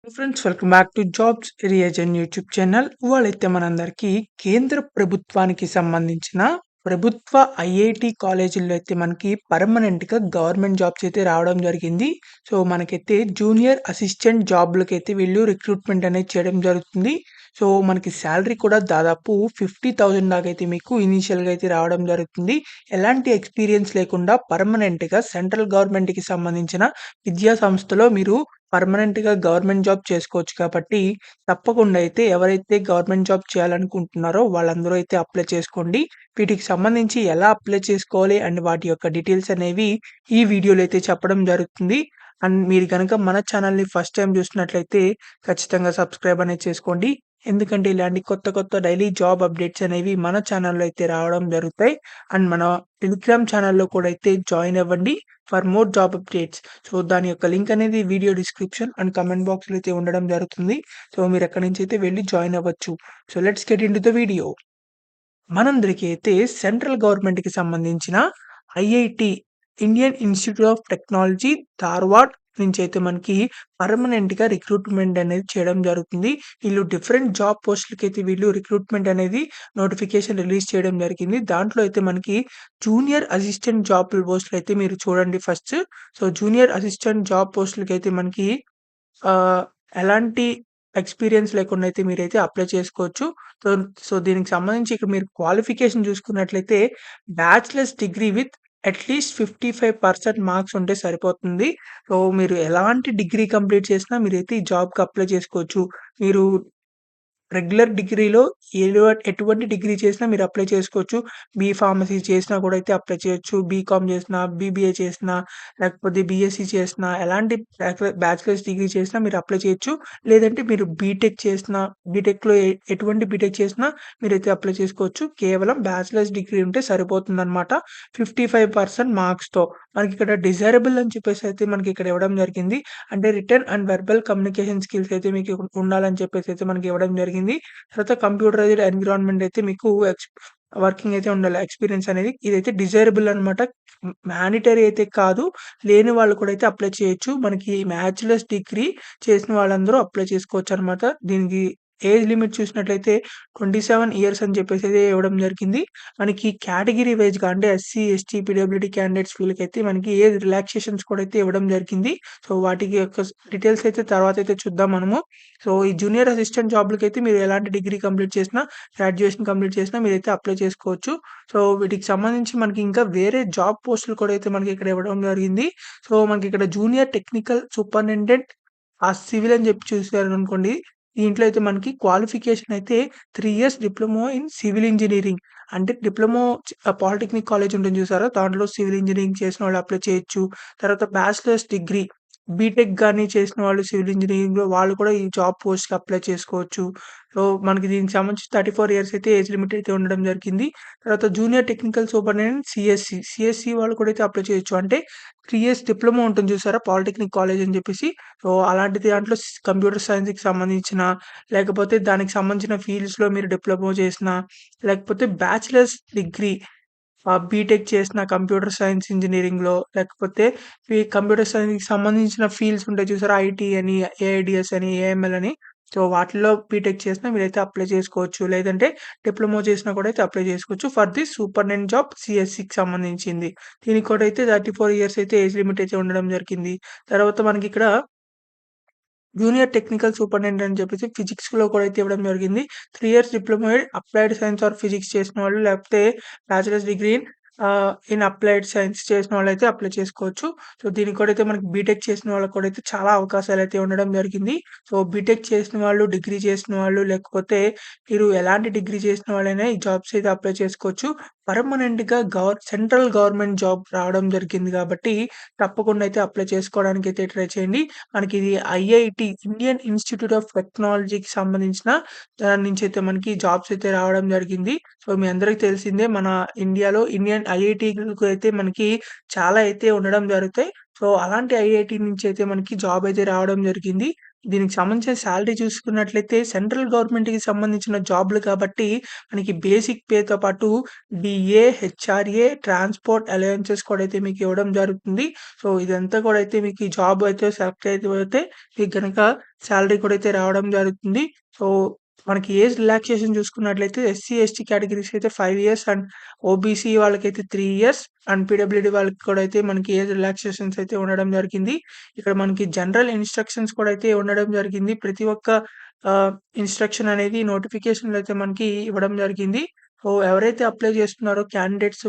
Friends, welcome back to jobs రియేజన్ YouTube channel. ఇవాళైతే మనందరికీ కేంద్ర ప్రభుత్వానికి సంబంధించిన ప్రభుత్వ ఐఐటి కాలేజీల్లో అయితే మనకి పర్మనెంట్గా గవర్నమెంట్ జాబ్స్ అయితే రావడం జరిగింది. సో మనకైతే జూనియర్ అసిస్టెంట్ జాబ్లకైతే వీళ్ళు రిక్రూట్మెంట్ అనేది చేయడం జరుగుతుంది. సో మనకి శాలరీ కూడా దాదాపు 50,000 దాకా అయితే మీకు ఇనీషియల్గా అయితే రావడం జరుగుతుంది. ఎలాంటి ఎక్స్పీరియన్స్ లేకుండా పర్మనెంట్గా సెంట్రల్ గవర్నమెంట్కి సంబంధించిన విద్యా సంస్థలో మీరు పర్మనెంట్‌గా గవర్నమెంట్ జాబ్ చేసుకోవచ్చు కాబట్టి, తప్పకుండా అయితే ఎవరైతే గవర్నమెంట్ జాబ్ చేయాలనుకుంటున్నారో వాళ్ళందరూ అయితే అప్లై చేసుకోండి. వీటికి సంబంధించి ఎలా అప్లై చేసుకోవాలి అండ్ వాటి యొక్క డీటెయిల్స్ అనేవి ఈ వీడియోలో అయితే చెప్పడం జరుగుతుంది. అండ్ మీరు గనక మన ఛానల్‌ని ఫస్ట్ టైమ్ చూస్తున్నట్లయితే ఖచ్చితంగా సబ్స్క్రైబ్ అనేది చేసుకోండి. ఎందుకంటే ఇలాంటి కొత్త కొత్త డైలీ జాబ్ అప్డేట్స్ అనేవి మన ఛానల్‌లో అయితే రావడం జరుగుతాయి. అండ్ మన టెలిగ్రామ్ ఛానల్‌లో కూడా అయితే జాయిన్ అవ్వండి for more job updates. So దాని యొక్క లింక్ అనేది వీడియో డిస్క్రిప్షన్ అండ్ కామెంట్ బాక్స్‌లో అయితే ఉండడం జరుగుతుంది. సో మీరు అక్కడి నుంచి అయితే వెళ్లి జాయిన్ అవ్వచ్చు. So let's get into the video. మనందరికీ అయితే సెంట్రల్ గవర్నమెంట్‌కి సంబంధించిన IIT Indian institute of technology Dharwad నుంచి అయితే మనకి పర్మనెంట్‌గా రిక్రూట్మెంట్ అనేది చేయడం జరుగుతుంది. వీళ్ళు డిఫరెంట్ జాబ్ పోస్ట్‌లకైతే వీళ్ళు రిక్రూట్మెంట్ అనేది నోటిఫికేషన్ రిలీజ్ చేయడం జరిగింది. దాంట్లో అయితే మనకి జూనియర్ అసిస్టెంట్ జాబ్ పోస్ట్‌లు అయితే మీరు చూడండి first. So junior assistant job పోస్ట్‌లకైతే మనకి ఆహ్, ఎలాంటి ఎక్స్‌పీరియన్స్ లేకుండా అయితే మీరైతే అప్లై చేసుకోవచ్చు. సో, దీనికి సంబంధించి ఇక్కడ మీరు క్వాలిఫికేషన్ చూసుకున్నట్లయితే bachelors degree with at least 55% marks ఉంటే సరిపోతుంది. సో, మీరు ఎలాంటి డిగ్రీ కంప్లీట్ చేసినా మీరైతే ఈ జాబ్‌కి అప్లై చేసుకోవచ్చు. మీరు రెగ్యులర్ డిగ్రీలో ఎటువంటి డిగ్రీ చేసినా మీరు అప్లై చేసుకోవచ్చు. ఫార్మసీ చేసినా కూడా అయితే అప్లై చేయొచ్చు. బీకామ్ చేసినా, బీబీఏ చేసినా, లేకపోతే బీఎస్సీ చేసినా, ఎలాంటి బ్యాచిలర్స్ డిగ్రీ చేసినా మీరు అప్లై చేయొచ్చు. లేదంటే మీరు బీటెక్ చేసినా, బీటెక్‌లో ఎటువంటి బీటెక్ చేసినా మీరైతే అప్లై చేసుకోవచ్చు. కేవలం బ్యాచిలర్స్ డిగ్రీ ఉంటే సరిపోతుందనమాట. 55% మార్క్స్‌తో. మనకిక్కడ డిజైరబుల్ అని చెప్పేసి అయితే మనకిక్కడ ఇవ్వడం జరిగింది. అంటే written and verbal communication skills అయితే మీకు ఉండాలని చెప్పేసి అయితే మనకి ఇవ్వడం జరిగింది. తర్వాత కంప్యూటరైజ్డ్ ఎన్విరాన్మెంట్ అయితే మీకు వర్కింగ్ అయితే ఉండాలి. ఎక్స్‌పీరియన్స్ అనేది. ఇదైతే డిజైరబుల్ అనమాట. మానిటరీ అయితే కాదు. లేని వాళ్ళు కూడా అయితే అప్లై చేయొచ్చు. మనకి బ్యాచిలర్స్ డిగ్రీ చేసిన వాళ్ళందరూ అప్లై చేసుకోవచ్చనమాట. దీనికి ఏజ్ లిమిట్ చూసినట్లయితే 27 ఇయర్స్ అని చెప్పేసి అయితే ఇవ్వడం జరిగింది. మనకి కేటగిరీ వైస్‌గా అంటే ఎస్సీ, ఎస్టీ, పీడబ్ల్యూడీ క్యాండిడేట్స్ వీళ్ళకైతే మనకి ఏజ్ రిలాక్సేషన్స్ కూడా అయితే ఇవ్వడం జరిగింది. సో వాటికి యొక్క డీటెయిల్స్ అయితే తర్వాత అయితే చూద్దాం మనము. సో ఈ జూనియర్ అసిస్టెంట్ జాబ్‌లకైతే మీరు ఎలాంటి డిగ్రీ కంప్లీట్ చేసినా, గ్రాడ్యుయేషన్ కంప్లీట్ చేసినా మీరైతే అప్లై చేసుకోవచ్చు. సో వీటికి సంబంధించి మనకి ఇంకా వేరే జాబ్ పోస్టులు కూడా అయితే మనకి ఇక్కడ ఇవ్వడం జరిగింది. సో మనకి ఇక్కడ జూనియర్ టెక్నికల్ సూపరింటెండెంట్ సివిల్ అని చెప్పి చూసారనుకోండి. దీంట్లో అయితే మనకి క్వాలిఫికేషన్ అయితే 3 years diploma in civil engineering. అంటే పాలిటెక్నిక్ కాలేజ్ ఉంటుంది చూసారా? దాంట్లో సివిల్ ఇంజినీరింగ్ చేసిన వాళ్ళు అప్లై చేయొచ్చు. తర్వాత బ్యాచిలర్స్ డిగ్రీ బీటెక్ గాని చేసిన వాళ్ళు సివిల్ ఇంజినీరింగ్‌లో వాళ్ళు కూడా ఈ జాబ్ పోస్ట్‌కి అప్లై చేసుకోవచ్చు. సో మనకి దీనికి సంబంధించి 34 ఇయర్స్ అయితే ఏజ్ లిమిట్ అయితే ఉండడం జరిగింది. తర్వాత జూనియర్ టెక్నికల్ సూపరింటెండెంట్ సీఎస్‌సి వాళ్ళు కూడా అయితే అప్లై చేయొచ్చు. అంటే 3 ఇయర్స్ డిప్లొమా ఉంటుంది చూసారా? పాలిటెక్నిక్ కాలేజ్ అని చెప్పేసి. సో అలాంటి దాంట్లో కంప్యూటర్ సైన్స్‌కి సంబంధించిన, లేకపోతే దానికి సంబంధించిన ఫీల్డ్స్‌లో మీరు డిప్లొమా చేసినా, లేకపోతే బ్యాచిలర్స్ డిగ్రీ బీటెక్ చేసిన కంప్యూటర్ సైన్స్ ఇంజినీరింగ్‌లో, లేకపోతే ఈ కంప్యూటర్ సైన్స్‌కి సంబంధించిన ఫీల్డ్స్ ఉంటాయి చూసారా? ఐటీ అని, ఏఐడీఎస్ అని, ఏఎంఎల్ అని. సో వాటిల్లో బీటెక్ చేసినా మీరైతే అప్లై చేసుకోవచ్చు. లేదంటే డిప్లొమా చేసినా కూడా అయితే అప్లై చేసుకోవచ్చు. ఫర్ ది సూపరింటెండెంట్ జాబ్ సీఎస్‌సికి సంబంధించింది. దీనికి కూడా అయితే 34 ఇయర్స్ అయితే ఏజ్ లిమిట్ అయితే ఉండడం జరిగింది. తర్వాత మనకిక్కడ జూనియర్ టెక్నికల్ సూపరింటెండెంట్ అని చెప్పేసి ఫిజిక్స్‌లో కూడా అయితే ఇవ్వడం జరిగింది. 3 years diploma in applied science or physics చేసిన వాళ్ళు, లేకపోతే bachelors degree in applied science చేసిన వాళ్ళైతే అప్లై చేసుకోవచ్చు. సో దీనికి కూడా అయితే మనకి బీటెక్ చేసిన వాళ్ళకి కూడా అయితే చాలా అవకాశాలైతే ఉండడం జరిగింది. సో బీటెక్ చేసిన వాళ్ళు, డిగ్రీ చేసిన వాళ్ళు, లేకపోతే మీరు ఎలాంటి డిగ్రీ చేసిన వాళ్ళైనా ఈ జాబ్స్ అయితే అప్లై చేసుకోవచ్చు. పర్మనెంట్‌గా సెంట్రల్ గవర్నమెంట్ జాబ్ రావడం జరిగింది కాబట్టి తప్పకుండా అయితే అప్లై చేసుకోవడానికి అయితే ట్రై చేయండి. మనకి ఇది ఐఐటి ఇండియన్ ఇన్‌స్టిట్యూట్ ఆఫ్ టెక్నాలజీకి సంబంధించిన దాని నుంచి అయితే మనకి జాబ్స్ అయితే రావడం జరిగింది. సో మీ అందరికి తెలిసిందే మన ఇండియాలో ఇండియన్ ఐఐటీలకు అయితే మనకి చాలా అయితే ఉండడం జరుగుతాయి. సో, అలాంటి ఐఐటీ నుంచయితే మనకి జాబ్ అయితే రావడం జరిగింది. దీనికి సంబంధించిన సాలరీ చూసుకున్నట్లయితే సెంట్రల్ గవర్నమెంట్‌కి సంబంధించిన జాబ్‌లు కాబట్టి మనకి బేసిక్ పేతో పాటు డీఏ, హెచ్ఆర్ఏ, ట్రాన్స్‌పోర్ట్ అలవెన్సెస్ కూడా అయితే మీకు ఇవ్వడం జరుగుతుంది. సో, ఇదంతా కూడా అయితే మీకు ఈ జాబ్ అయితే సెలెక్ట్ అయితే మీకు గనక సాలరీ కూడా అయితే రావడం జరుగుతుంది. సో, మనకి ఏజ్ రిలాక్సేషన్ చూసుకున్నట్లయితే ఎస్సీ, ఎస్టీ కేటగిరీస్ అయితే 5 ఇయర్స్ అండ్ ఓబీసీ వాళ్ళకైతే 3 ఇయర్స్ అండ్ పీడబ్ల్యూడీ వాళ్ళకి కూడా అయితే మనకి ఏజ్ రిలాక్సేషన్స్ అయితే ఉండడం జరిగింది. ఇక్కడ మనకి జనరల్ ఇన్‌స్ట్రక్షన్స్ కూడా అయితే ఉండడం జరిగింది. ప్రతి ఒక్క ఇన్‌స్ట్రక్షన్ అనేది నోటిఫికేషన్‌లో అయితే మనకి ఇవ్వడం జరిగింది. సో, ఎవరైతే అప్లై చేస్తున్నారో క్యాండిడేట్స్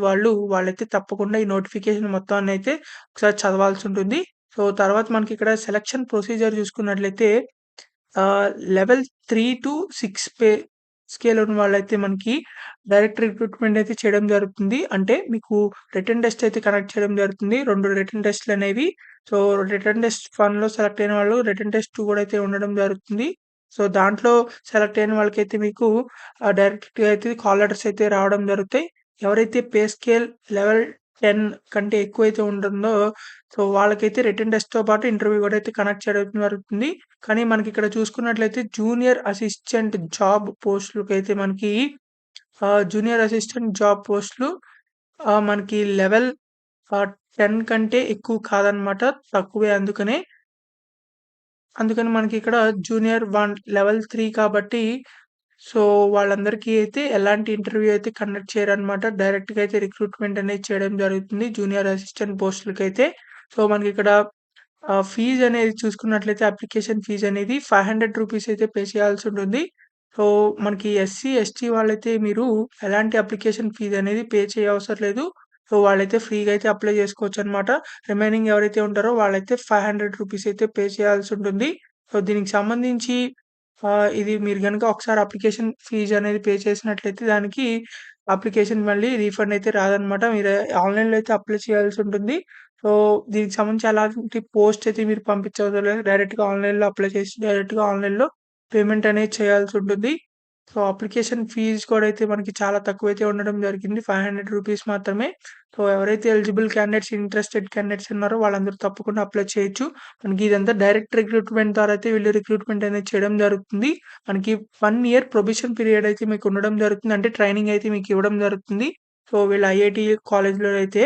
వాళ్ళైతే తప్పకుండా ఈ నోటిఫికేషన్ మొత్తాన్నయితే ఒకసారి చదవాల్సుంటుంది. సో, తర్వాత మనకిక్కడ సెలక్షన్ ప్రొసీజర్ చూసుకున్నట్లయితే లెవెల్ 3-6 స్కేల్ ఉన్న వాళ్ళైతే మనకి డైరెక్ట్ రిక్రూట్‌మెంట్ అయితే చేయడం జరుగుతుంది. అంటే మీకు రిటన్ టెస్ట్ అయితే కండక్ట్ చేయడం జరుగుతుంది. 2 రిటన్ టెస్ట్‌లనేవి. సో, రిటన్ టెస్ట్ 1లో సెలెక్ట్ అయిన వాళ్ళు రిటన్ టెస్ట్ 2 కూడా అయితే ఉండడం జరుగుతుంది. సో, దాంట్లో సెలెక్ట్ అయిన వాళ్ళకైతే మీకు డైరెక్ట్‌గా అయితే కాల్ లెటర్స్ అయితే రావడం జరుగుతాయి. ఎవరైతే పే స్కేల్ లెవెల్ 10 కంటే ఎక్కువైతే ఉంటుందో సో, వాళ్ళకైతే రిటన్ టెస్ట్‌తో పాటు ఇంటర్వ్యూ కూడా అయితే కండక్ట్ చేయడం జరుగుతుంది. కానీ మనకిక్కడ చూసుకున్నట్లయితే జూనియర్ అసిస్టెంట్ జాబ్ పోస్టులకైతే మనకి జూనియర్ అసిస్టెంట్ జాబ్ పోస్టులు మనకి లెవెల్ 10 కంటే ఎక్కువ కాదనమాట. తక్కువే అందుకని మనకిక్కడ జూనియర్ 1 లెవెల్ 3 కాబట్టి సో, వాళ్ళందరికీ అయితే ఎలాంటి ఇంటర్వ్యూ అయితే కండక్ట్ చేయరనమాట. డైరెక్ట్‌గా అయితే రిక్రూట్‌మెంట్ అనేది చేయడం జరుగుతుంది. Junior assistant పోస్టులకైతే. సో, మనకిక్కడ ఫీజనేది చూసుకున్నట్లయితే అప్లికేషన్ ఫీజనేది రూ. 500 అయితే పే చేయాల్సుంటుంది. సో, మనకి ఎస్సీ, ఎస్టీ వాళ్ళైతే మీరు ఎలాంటి అప్లికేషన్ ఫీజనేది పే చేయవసరం లేదు. సో, వాళ్ళైతే ఫ్రీగా అయితే అప్లై చేసుకోవచ్చనమాట. రిమైనింగ్ ఎవరైతే ఉంటారో వాళ్ళైతే రూ. 500 అయితే పే చేయాల్సుంటుంది. సో, దీనికి సంబంధించి ఇది మీరు గనుక ఒకసారి అప్లికేషన్ ఫీజనేది పే చేసినట్లయితే దానికి అప్లికేషన్ మళ్ళీ రీఫండ్ అయితే రాదనమాట. మీరు ఆన్‌లైన్‌లో అయితే అప్లై చేయాల్సుంటుంది. సో, దీనికి సంబంధించి ఎలాంటి పోస్ట్ అయితే మీరు పంపించవసరం లేదు. డైరెక్ట్‌గా ఆన్‌లైన్‌లో అప్లై చేసి డైరెక్ట్‌గా ఆన్‌లైన్‌లో పేమెంట్ అనేది చేయాల్సుంటుంది. సో, అప్లికేషన్ ఫీజ్ కూడా అయితే మనకి చాలా తక్కువైతే ఉండడం జరిగింది. రూ. 500 మాత్రమే. సో, ఎవరైతే ఎలిజిబుల్ క్యాండిడేట్స్, ఇంట్రెస్టెడ్ క్యాండిడేట్స్ ఉన్నారో వాళ్ళందరూ తప్పకుండా అప్లై చేయొచ్చు. మనకి ఇదంతా డైరెక్ట్ రిక్రూట్‌మెంట్ ద్వారా అయితే వీళ్ళు రిక్రూట్‌మెంట్ అనేది చేయడం జరుగుతుంది. మనకి 1 ఇయర్ ప్రొబేషన్ పీరియడ్ అయితే మీకు ఉండడం జరుగుతుంది. అంటే ట్రైనింగ్ అయితే మీకు ఇవ్వడం జరుగుతుంది. సో, వీళ్ళ ఐఐటీ కాలేజ్‌లో అయితే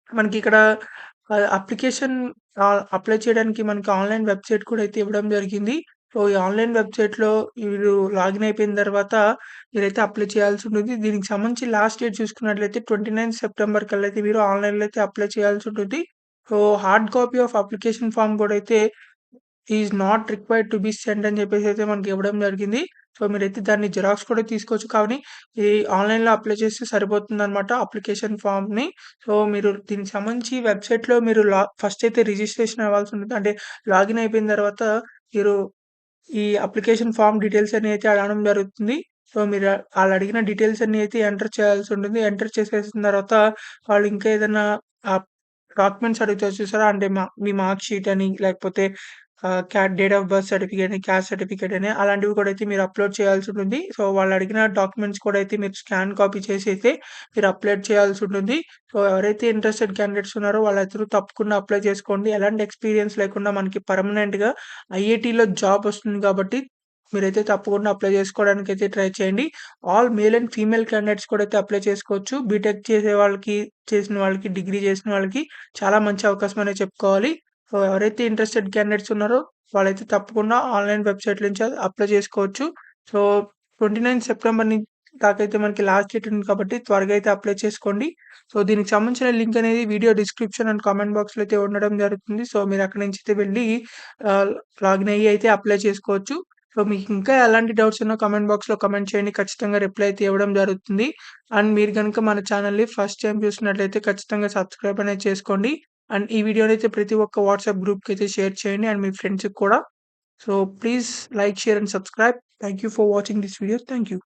మనకిక్కడ అప్లికేషన్ అప్లై చేయడానికి మనకి ఆన్‌లైన్ వెబ్‌సైట్ కూడా అయితే ఇవ్వడం జరిగింది. సో, ఈ ఆన్‌లైన్ వెబ్‌సైట్‌లో మీరు లాగిన్ అయిపోయిన తర్వాత మీరైతే అప్లై చేయాల్సుంటుంది. దీనికి సంబంధించి లాస్ట్ డేట్ చూసుకున్నట్లయితే 29 సెప్టెంబర్ కల్లా అయితే మీరు ఆన్‌లైన్‌లో అయితే అప్లై చేయాల్సుంటుంది. So, hard copy of application form కూడా అయితే is not required to be send అని చెప్పేసైతే మనకి ఇవ్వడం జరిగింది. సో, మీరైతే దాన్ని జిరాక్స్ కూడా తీసుకోవచ్చు. కానీ ఈ ఆన్‌లైన్‌లో అప్లై చేస్తే సరిపోతుందనమాట అప్లికేషన్ ఫార్మ్‌ని. సో, మీరు దీనికి సంబంధించి వెబ్‌సైట్‌లో మీరు ఫస్ట్ అయితే రిజిస్ట్రేషన్ అవ్వాల్సి ఉంటుంది. అంటే లాగిన్ అయిపోయిన తర్వాత మీరు ఈ అప్లికేషన్ ఫార్మ్ డీటెయిల్స్ అన్ని అయితే అడగడం జరుగుతుంది. సో, మీరు ఆళ్ళడిగిన డీటెయిల్స్ అన్నీ అయితే ఎంటర్ చేయాల్సుంటుంది. ఎంటర్ చేసేసిన తర్వాత వాళ్ళు ఇంకా ఏదన్నా ఆహ్, డాక్యుమెంట్స్ అడుగుతారు చూసారా? అంటే మీ మార్క్ షీట్ అని లేకపోతే డేట్ ఆఫ్ బర్త్ సర్టిఫికేట్ అని, క్యాస్ట్ సర్టిఫికేట్ అని అలాంటివి కూడా అయితే మీరు అప్‌లోడ్ చేయాల్సుంటుంది. సో, వాళ్ళడిగిన డాక్యుమెంట్స్ కూడా అయితే మీరు స్కాన్ కాపీ చేసి అయితే మీరు అప్‌లోడ్ చేయాల్సుంటుంది. సో, ఎవరైతే ఇంట్రెస్టెడ్ క్యాండిడేట్స్ ఉన్నారో వాళ్ళందరూ తప్పకుండా అప్లై చేసుకోండి. ఎలాంటి ఎక్స్‌పీరియన్స్ లేకుండా మనకి పర్మనెంట్‌గా ఐఐటీలో జాబ్ వస్తుంది కాబట్టి మీరైతే తప్పకుండా అప్లై చేసుకోవడానికైతే ట్రై చేయండి. All male and female candidates కూడా అయితే అప్లై చేసుకోవచ్చు. బీటెక్ చేసే వాళ్ళకి, చేసిన వాళ్ళకి, డిగ్రీ చేసిన వాళ్ళకి చాలా మంచి అవకాశం అనే చెప్పుకోవాలి. సో, ఎవరైతే ఇంట్రెస్టెడ్ క్యాండిడేట్స్ ఉన్నారో వాళ్ళైతే తప్పకుండా ఆన్‌లైన్ వెబ్‌సైట్ నుంచి అప్లై చేసుకోవచ్చు. సో, 29 సెప్టెంబర్ దాకైతే మనకి లాస్ట్ డేట్ ఉంది కాబట్టి త్వరగా అయితే అప్లై చేసుకోండి. సో, దీనికి సంబంధించిన లింక్ అనేది వీడియో డిస్క్రిప్షన్ అండ్ కామెంట్ బాక్స్‌లో అయితే ఉండడం జరుగుతుంది. సో, మీరు అక్కడి నుంచి అయితే వెళ్లి ఆహ్, లాగిన్ అయ్యి అయితే అప్లై చేసుకోవచ్చు. సో, మీకు ఇంకా ఎలాంటి డౌట్స్ ఉన్నా కామెంట్ బాక్స్‌లో కామెంట్ చేయండి. ఖచ్చితంగా రిప్లై అయితే ఇవ్వడం జరుగుతుంది. అండ్ మీరు గనుక మన ఛానెల్‌ని ఫస్ట్ టైమ్ చూసినట్లయితే ఖచ్చితంగా సబ్స్క్రైబ్ అనేది చేసుకోండి. అండ్ ఈ వీడియోనైతే ప్రతి ఒక్క వాట్సాప్ గ్రూప్‌కైతే షేర్ చేయండి అండ్ మీ ఫ్రెండ్స్‌కి కూడా. So, please like, share and subscribe. Thank you for watching this video. Thank you.